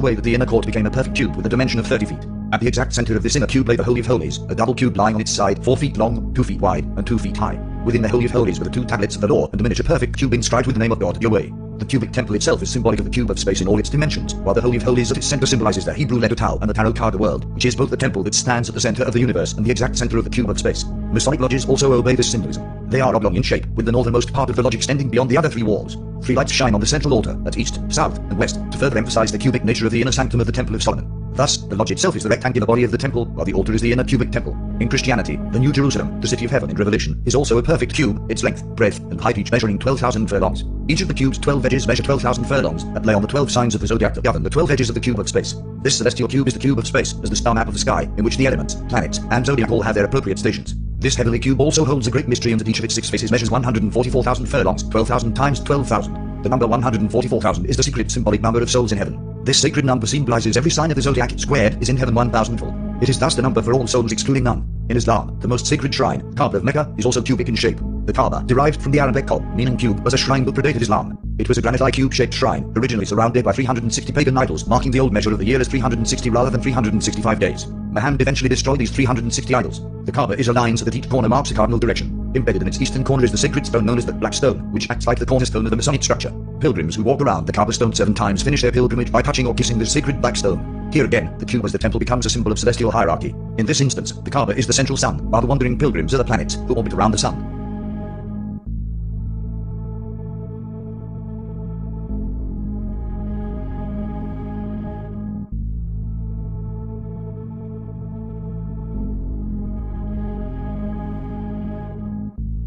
way that the inner court became a perfect cube with a dimension of 30 feet. At the exact center of this inner cube lay the Holy of Holies, a double cube lying on its side, 4 feet long, 2 feet wide, and 2 feet high. Within the Holy of Holies were the 2 tablets of the law and a miniature perfect cube inscribed with the name of God, Yahweh. The cubic temple itself is symbolic of the cube of space in all its dimensions, while the Holy of Holies at its center symbolizes the Hebrew letter Tau and the Tarot card world, which is both the temple that stands at the center of the universe and the exact center of the cube of space. Masonic lodges also obey this symbolism. They are oblong in shape, with the northernmost part of the lodge extending beyond the other 3 walls. 3 lights shine on the central altar, at east, south, and west, to further emphasize the cubic nature of the inner sanctum of the Temple of Solomon. Thus, the lodge itself is the rectangular body of the temple, while the altar is the inner cubic temple. In Christianity, the New Jerusalem, the city of heaven in Revelation, is also a perfect cube, its length, breadth, and height each measuring 12,000 furlongs. Each of the cube's 12 edges measure 12,000 furlongs, that lay on the 12 signs of the zodiac that govern the 12 edges of the cube of space. This celestial cube is the cube of space, as the star map of the sky, in which the elements, planets, and zodiac all have their appropriate stations. This heavenly cube also holds a great mystery in that each of its 6 faces measures 144,000 furlongs, 12,000 times 12,000. The number 144,000 is the secret symbolic number of souls in heaven. This sacred number symbolizes every sign of the zodiac squared is in heaven 1,000-fold. It is thus the number for all souls excluding none. In Islam, the most sacred shrine, Kaaba of Mecca, is also cubic in shape. The Kaaba, derived from the Arabic Ka'b, meaning cube, was a shrine that predated Islam. It was a granite-like cube-shaped shrine, originally surrounded by 360 pagan idols, marking the old measure of the year as 360 rather than 365 days. Muhammad eventually destroyed these 360 idols. The Kaaba is aligned so that each corner marks a cardinal direction. Embedded in its eastern corner is the sacred stone known as the Black Stone, which acts like the cornerstone of the Masonic structure. Pilgrims who walk around the Kaaba stone 7 times finish their pilgrimage by touching or kissing this sacred black stone. Here again, the cube as the temple becomes a symbol of celestial hierarchy. In this instance, the Kaaba is the central sun, while the wandering pilgrims are the planets who orbit around the sun.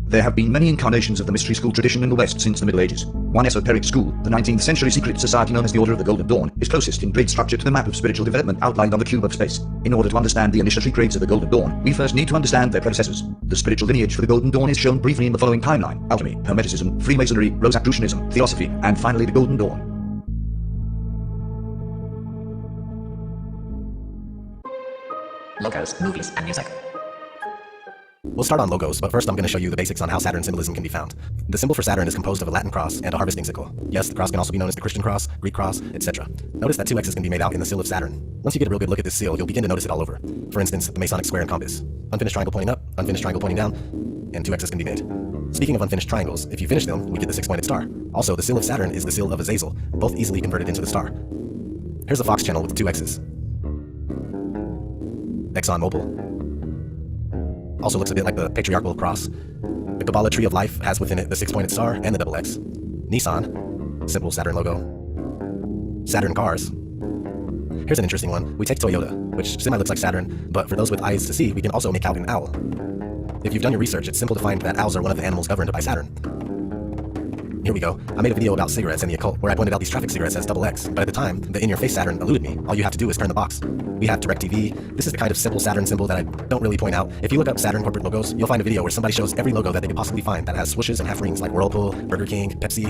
There have been many incarnations of the mystery school tradition in the West since the Middle Ages. One esoteric school, the 19th century secret society known as the Order of the Golden Dawn, is closest in grade structure to the map of spiritual development outlined on the cube of space. In order to understand the initiatory grades of the Golden Dawn, we first need to understand their predecessors. The spiritual lineage for the Golden Dawn is shown briefly in the following timeline: alchemy, Hermeticism, Freemasonry, Rosicrucianism, Theosophy, and finally the Golden Dawn. Logos, movies, and music. We'll start on logos, but first I'm going to show you the basics on how Saturn symbolism can be found. The symbol for Saturn is composed of a Latin cross and a harvesting sickle. Yes, the cross can also be known as the Christian cross, Greek cross, etc. Notice that 2 X's can be made out in the seal of Saturn. Once you get a real good look at this seal, you'll begin to notice it all over. For instance, the Masonic square and compass. Unfinished triangle pointing up, unfinished triangle pointing down, and 2 X's can be made. Speaking of unfinished triangles, if you finish them, we get the 6-pointed star. Also, the seal of Saturn is the seal of Azazel, both easily converted into the star. Here's a Fox channel with 2 X's. ExxonMobil. Also looks a bit like the patriarchal cross. The Kabbalah tree of life has within it the 6-pointed star and the double X. Nissan, simple Saturn logo. Saturn cars. Here's an interesting one. We take Toyota, which semi-looks like Saturn, but for those with eyes to see, we can also make out an owl. If you've done your research, it's simple to find that owls are one of the animals governed by Saturn. Here we go. I made a video about cigarettes and the occult where I pointed out these traffic cigarettes as double X, but at the time, the in-your-face Saturn eluded me. All you have to do is turn the box. We have DirecTV. This is the kind of simple Saturn symbol that I don't really point out. If you look up Saturn corporate logos, you'll find a video where somebody shows every logo that they could possibly find that has swooshes and half rings like Whirlpool, Burger King, Pepsi.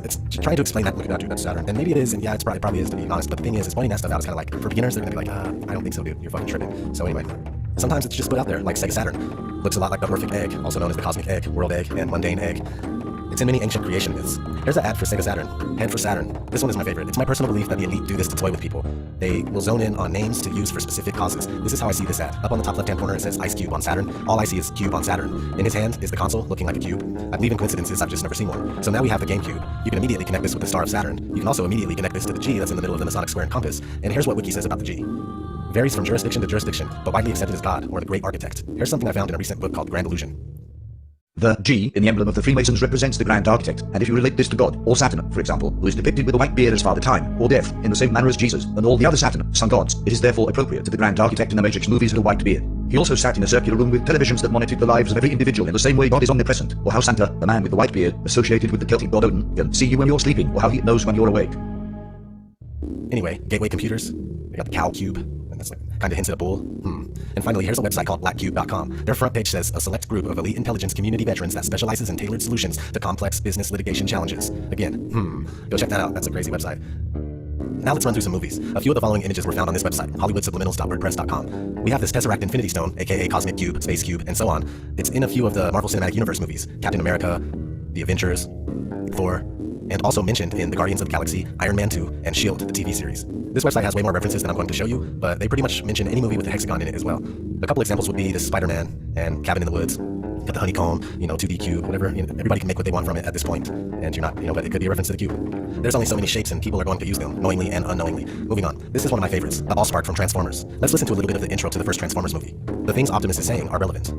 It's trying to explain that. Look at you, that's Saturn. And maybe it is, and yeah, it probably is, to be honest, but the thing is pointing that stuff out is kind of like, for beginners, they're going to be like, I don't think so, dude. You're fucking tripping. So anyway, sometimes it's just put out there, like Sega Saturn. Looks a lot like the Orphic Egg, also known as the Cosmic Egg, World Egg, and Mundane Egg. It's in many ancient creation myths. Here's an ad for Sega Saturn. Head for Saturn. This one is my favorite. It's my personal belief that the elite do this to toy with people. They will zone in on names to use for specific causes. This is how I see this ad. Up on the top left-hand corner it says Ice Cube on Saturn. All I see is Cube on Saturn. In his hand is the console looking like a cube. I believe in coincidences, I've just never seen one. So now we have the GameCube. You can immediately connect this with the star of Saturn. You can also immediately connect this to the G that's in the middle of the Masonic square and compass. And here's what Wiki says about the G. Varies from jurisdiction to jurisdiction, but widely accepted as God or the Great Architect. Here's something I found in a recent book called Grand Illusion. The G in the emblem of the Freemasons represents the Grand Architect, and if you relate this to God, or Saturn, for example, who is depicted with a white beard as Father Time, or Death, in the same manner as Jesus, and all the other Saturn, sun gods, it is therefore appropriate that the Grand Architect in the Matrix movies had a white beard. He also sat in a circular room with televisions that monitored the lives of every individual in the same way God is omnipresent, or how Santa, the man with the white beard, associated with the Celtic god Odin, can see you when you're sleeping, or how he knows when you're awake. Anyway, Gateway Computers, they got the cow cube, and that's like kind of hints at a bull. And finally, here's a website called blackcube.com. Their front page says, a select group of elite intelligence community veterans that specializes in tailored solutions to complex business litigation challenges. Again, go check that out. That's a crazy website. Now let's run through some movies. A few of the following images were found on this website, hollywoodsubliminals.wordpress.com. We have this Tesseract Infinity Stone, aka Cosmic Cube, Space Cube, and so on. It's in a few of the Marvel Cinematic Universe movies. Captain America, The Avengers, Thor, and also mentioned in the Guardians of the Galaxy, Iron Man 2, and S.H.I.E.L.D., the TV series. This website has way more references than I'm going to show you, but they pretty much mention any movie with a hexagon in it as well. A couple examples would be the Spider-Man and Cabin in the Woods. Got the honeycomb, 2D cube, whatever. Everybody can make what they want from it at this point, and you're not, but it could be a reference to the cube. There's only so many shapes, and people are going to use them, knowingly and unknowingly. Moving on. This is one of my favorites, the Allspark from Transformers. Let's listen to a little bit of the intro to the first Transformers movie. The things Optimus is saying are relevant.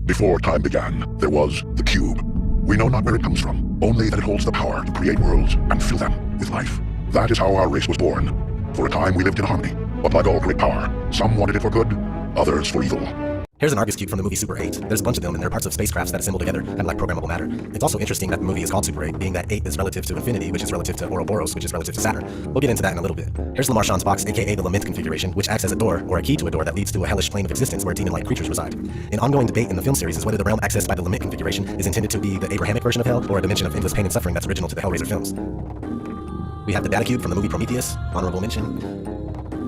Before time began, there was the cube. We know not where it comes from, only that it holds the power to create worlds and fill them with life. That is how our race was born. For a time we lived in harmony, but like all great power, some wanted it for good, others for evil. Here's an Argus cube from the movie Super 8. There's a bunch of them, and they're parts of spacecrafts that assemble together, kind of like programmable matter. It's also interesting that the movie is called Super 8, being that 8 is relative to infinity, which is relative to Ouroboros, which is relative to Saturn. We'll get into that in a little bit. Here's Lamar Shawn's box, aka the Lament configuration, which acts as a door, or a key to a door that leads to a hellish plane of existence where demon-like creatures reside. An ongoing debate in the film series is whether the realm accessed by the Lament configuration is intended to be the Abrahamic version of hell, or a dimension of endless pain and suffering that's original to the Hellraiser films. We have the data cube from the movie Prometheus, honorable mention.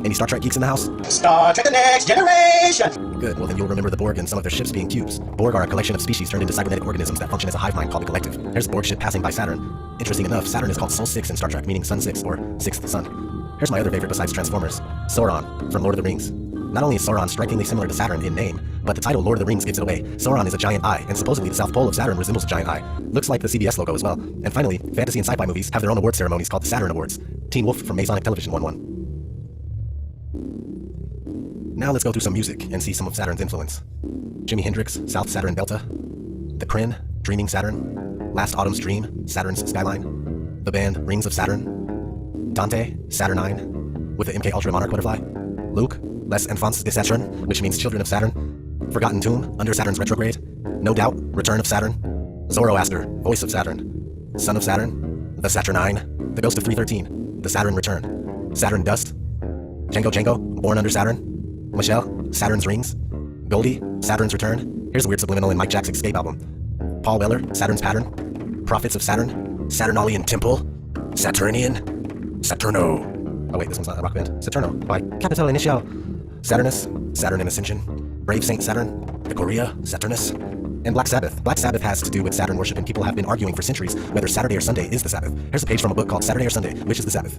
Any Star Trek geeks in the house? Star Trek The Next Generation! Good, well then you'll remember the Borg and some of their ships being cubes. Borg are a collection of species turned into cybernetic organisms that function as a hive mind called the Collective. Here's a Borg ship passing by Saturn. Interesting enough, Saturn is called Sol 6 in Star Trek, meaning Sun 6, or Sixth Sun. Here's my other favorite besides Transformers, Sauron, from Lord of the Rings. Not only is Sauron strikingly similar to Saturn in name, but the title Lord of the Rings gives it away. Sauron is a giant eye, and supposedly the South Pole of Saturn resembles a giant eye. Looks like the CBS logo as well. And finally, fantasy and sci-fi movies have their own award ceremonies called the Saturn Awards. Teen Wolf from Masonic Television won one. Now let's go through some music and see some of Saturn's influence. Jimi Hendrix, South Saturn Delta. The Kren, Dreaming Saturn. Last Autumn's Dream, Saturn's Skyline. The band Rings of Saturn. Dante, Saturnine, with the MK Ultra Monarch butterfly. Luke, Les Enfants de Saturn, which means Children of Saturn. Forgotten Tomb, Under Saturn's Retrograde. No Doubt, Return of Saturn. Zoroaster, Voice of Saturn. Son of Saturn, The Saturnine. The Ghost of 313, The Saturn Return. Saturn Dust. Django, Born Under Saturn. Michelle, Saturn's Rings. Goldie, Saturn's Return. Here's a weird subliminal in Mike Jack's Escape album. Paul Weller, Saturn's Pattern. Prophets of Saturn. Saturnalian Temple. Saturnian. Saturno. Oh wait, this one's not a rock band. Saturno by Capital Initial. Saturnus, Saturn in Ascension. Brave Saint Saturn. The Korea, Saturnus. And Black Sabbath. Black Sabbath has to do with Saturn worship, and people have been arguing for centuries whether Saturday or Sunday is the Sabbath. Here's a page from a book called Saturday or Sunday, which is the Sabbath.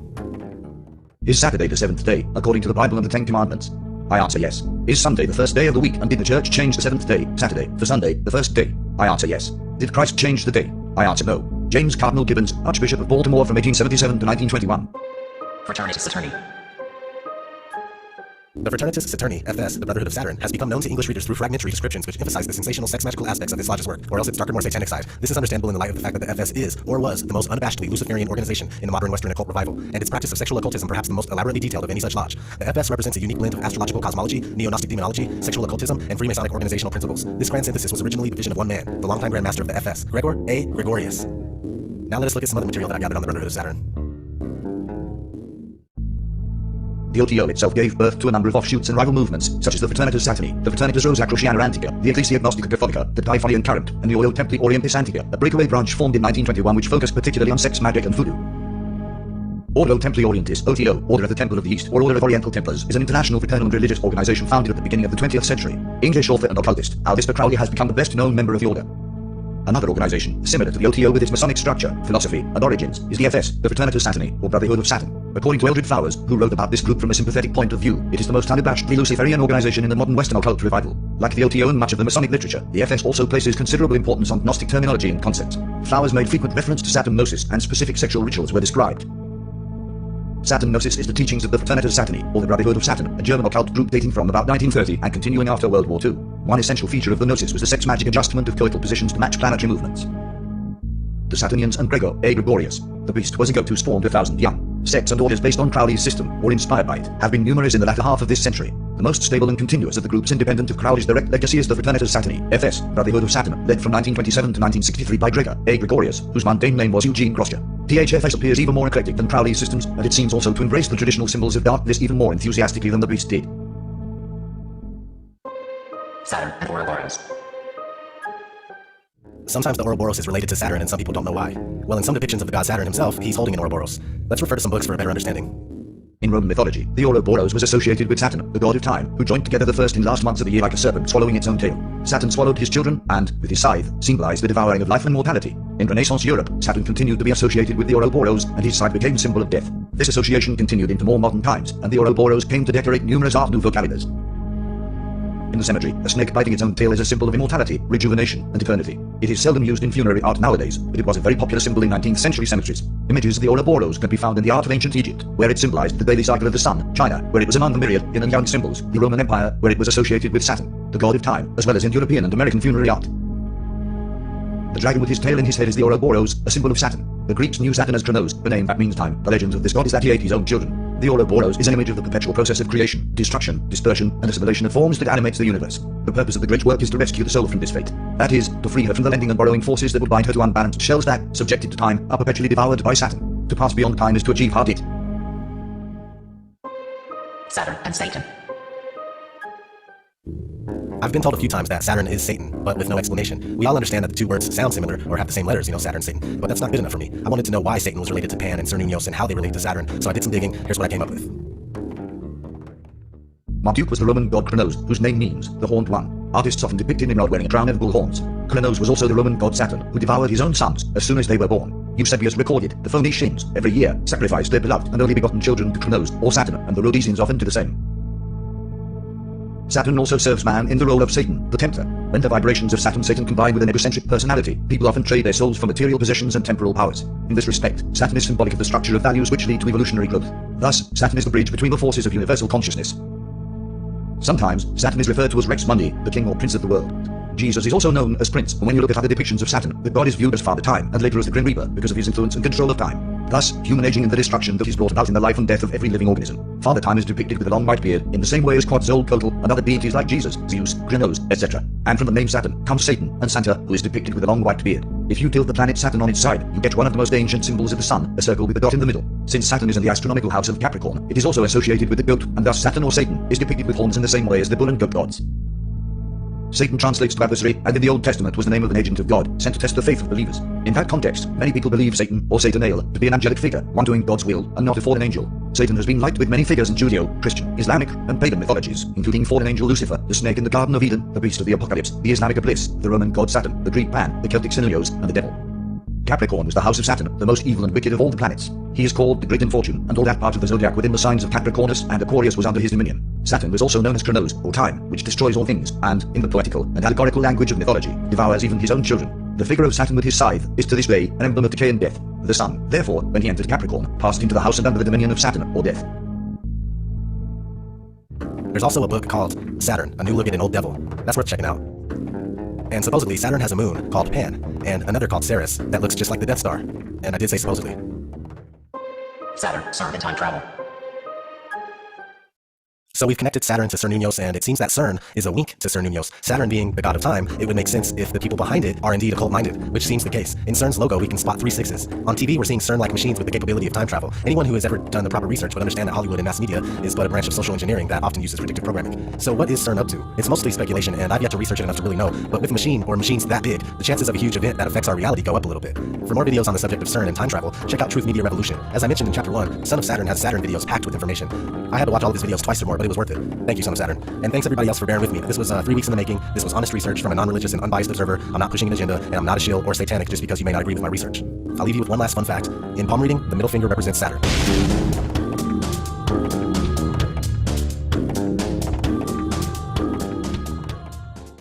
Is Saturday the seventh day, according to the Bible and the Ten Commandments? I answer yes. Is Sunday the first day of the week, and did the church change the seventh day, Saturday, for Sunday, the first day? I answer yes. Did Christ change the day? I answer no. James Cardinal Gibbons, Archbishop of Baltimore from 1877 to 1921. Fraternitas Saturni. The Fraternitas Saturni, FS, the Brotherhood of Saturn, has become known to English readers through fragmentary descriptions which emphasize the sensational sex-magical aspects of this lodge's work, or else its darker, more satanic side. This is understandable in the light of the fact that the FS is, or was, the most unabashedly Luciferian organization in the modern Western occult revival, and its practice of sexual occultism perhaps the most elaborately detailed of any such lodge. The FS represents a unique blend of astrological cosmology, neo-Gnostic demonology, sexual occultism, and Freemasonic organizational principles. This grand synthesis was originally the vision of one man, the longtime Grand Master of the FS, Gregor A. Gregorius. Now let us look at some other material that I gathered on the Brotherhood of Saturn. The OTO itself gave birth to a number of offshoots and rival movements, such as the Fraternitas Saturni, the Fraternitas Rosicruciana Antica, the Ecclesia Gnostica Catholica, the Typhonian Current, and the Oil Templi Orientis Antica, a breakaway branch formed in 1921 which focused particularly on sex magic and voodoo. Ordo Templi Orientis, OTO, Order of the Temple of the East, or Order of Oriental Templars, is an international fraternal and religious organization founded at the beginning of the 20th century. English author and occultist, Aleister Crowley has become the best-known member of the order. Another organization, similar to the OTO with its Masonic structure, philosophy, and origins, is the FS, the Fraternitas Saturni, or Brotherhood of Saturn. According to Eldred Flowers, who wrote about this group from a sympathetic point of view, it is the most unabashedly Luciferian organization in the modern Western occult revival. Like the OTO and much of the Masonic literature, the FS also places considerable importance on Gnostic terminology and concepts. Flowers made frequent reference to Saturn gnosis, and specific sexual rituals were described. Saturn gnosis is the teachings of the Fraternitas Saturni, or the Brotherhood of Saturn, a German occult group dating from about 1930 and continuing after World War II. One essential feature of the gnosis was the sex magic adjustment of coital positions to match planetary movements. The Saturnians and Gregor A. Gregorius, the beast was a goat who spawned 1,000 young. Sects and orders based on Crowley's system, or inspired by it, have been numerous in the latter half of this century. The most stable and continuous of the groups independent of Crowley's direct legacy is the Fraternitas Saturni, FS, Brotherhood of Saturn, led from 1927 to 1963 by Gregor A. Gregorius, whose mundane name was Eugene Grosjean. PHFS appears even more eclectic than Crowley's systems, and it seems also to embrace the traditional symbols of darkness even more enthusiastically than the beast did. Saturn and Ouroboros. Sometimes the Ouroboros is related to Saturn and some people don't know why. Well, in some depictions of the god Saturn himself, he's holding an Ouroboros. Let's refer to some books for a better understanding. In Roman mythology, the Ouroboros was associated with Saturn, the god of time, who joined together the first and last months of the year like a serpent swallowing its own tail. Saturn swallowed his children, and, with his scythe, symbolized the devouring of life and mortality. In Renaissance Europe, Saturn continued to be associated with the Ouroboros, and his scythe became symbol of death. This association continued into more modern times, and the Ouroboros came to decorate numerous Art Nouveau calendars. In the cemetery, a snake biting its own tail is a symbol of immortality, rejuvenation, and eternity. It is seldom used in funerary art nowadays, but it was a very popular symbol in 19th century cemeteries. Images of the Ouroboros can be found in the art of ancient Egypt, where it symbolized the daily cycle of the sun, China, where it was among the myriad yin and yang symbols, the Roman Empire, where it was associated with Saturn, the god of time, as well as in European and American funerary art. The dragon with his tail in his head is the Ouroboros, a symbol of Saturn. The Greeks knew Saturn as Kronos, the name that means time. The legend of this god is that he ate his own children. The Ouroboros is an image of the perpetual process of creation, destruction, dispersion, and assimilation of forms that animates the universe. The purpose of the great work is to rescue the soul from this fate. That is, to free her from the lending and borrowing forces that would bind her to unbalanced shells that, subjected to time, are perpetually devoured by Saturn. To pass beyond time is to achieve hard it. Saturn and Satan. I've been told a few times that Saturn is Satan, but with no explanation. We all understand that the two words sound similar or have the same letters, Saturn, Satan, but that's not good enough for me. I wanted to know why Satan was related to Pan and Cernunnos and how they relate to Saturn, so I did some digging. Here's what I came up with. Marduk was the Roman god Kronos, whose name means the horned one. Artists often depicted Nimrod wearing a crown of bull horns. Kronos was also the Roman god Saturn, who devoured his own sons as soon as they were born. Eusebius recorded, the Phoenicians, every year, sacrificed their beloved and only begotten children to Kronos, or Saturn, and the Rhodesians often do the same. Saturn also serves man in the role of Satan, the tempter. When the vibrations of Satan combine with an egocentric personality, people often trade their souls for material possessions and temporal powers. In this respect, Saturn is symbolic of the structure of values which lead to evolutionary growth. Thus, Saturn is the bridge between the forces of universal consciousness. Sometimes, Saturn is referred to as Rex Mundi, the king or prince of the world. Jesus is also known as Prince, and when you look at other depictions of Saturn, the god is viewed as Father Time, and later as the Grim Reaper, because of his influence and control of time. Thus, human aging and the destruction that is brought about in the life and death of every living organism. Father Time is depicted with a long white beard, in the same way as Quetzalcoatl and other deities like Jesus, Zeus, Kronos, etc. And from the name Saturn comes Satan and Santa, who is depicted with a long white beard. If you tilt the planet Saturn on its side, you get one of the most ancient symbols of the sun, a circle with a dot in the middle. Since Saturn is in the astronomical house of Capricorn, it is also associated with the goat, and thus Saturn or Satan is depicted with horns in the same way as the bull and goat gods. Satan translates to adversary, and in the Old Testament was the name of an agent of God, sent to test the faith of believers. In that context, many people believe Satan, or Satanael, to be an angelic figure, one doing God's will, and not a fallen angel. Satan has been linked with many figures in Judeo, Christian, Islamic, and pagan mythologies, including fallen angel Lucifer, the snake in the Garden of Eden, the beast of the Apocalypse, the Islamic Iblis, the Roman god Saturn, the Greek Pan, the Celtic Cernunnos, and the devil. Capricorn was the house of Saturn, the most evil and wicked of all the planets. He is called the Great Infortune, and all that part of the zodiac within the signs of Capricornus and Aquarius was under his dominion. Saturn was also known as Kronos, or Time, which destroys all things, and, in the poetical and allegorical language of mythology, devours even his own children. The figure of Saturn with his scythe is to this day an emblem of decay and death. The sun, therefore, when he entered Capricorn, passed into the house and under the dominion of Saturn, or death. There's also a book called Saturn, A New Look at an Old Devil. That's worth checking out. And supposedly Saturn has a moon called Pan, and another called Ceres that looks just like the Death Star. And I did say supposedly. Saturn, CERN and time travel. So we've connected Saturn to Cernunnos, and it seems that CERN is a wink to Cernunnos. Saturn being the god of time, it would make sense if the people behind it are indeed occult-minded, which seems the case. In CERN's logo, we can spot 3 6s. On TV, we're seeing CERN-like machines with the capability of time travel. Anyone who has ever done the proper research would understand that Hollywood and mass media is but a branch of social engineering that often uses predictive programming. So what is CERN up to? It's mostly speculation, and I've yet to research it enough to really know, but with a machine or machines that big, the chances of a huge event that affects our reality go up a little bit. For more videos on the subject of CERN and time travel, check out Truth Media Revolution. As I mentioned in Chapter 1, Son of Saturn has Saturn videos packed with information. I had to watch all of his videos twice or more, but it was worth it. Thank you, Son of Saturn. And thanks everybody else for bearing with me. This was 3 weeks in the making. This was honest research from a non-religious and unbiased observer. I'm not pushing an agenda, and I'm not a shill or satanic just because you may not agree with my research. I'll leave you with one last fun fact. In palm reading, the middle finger represents Saturn.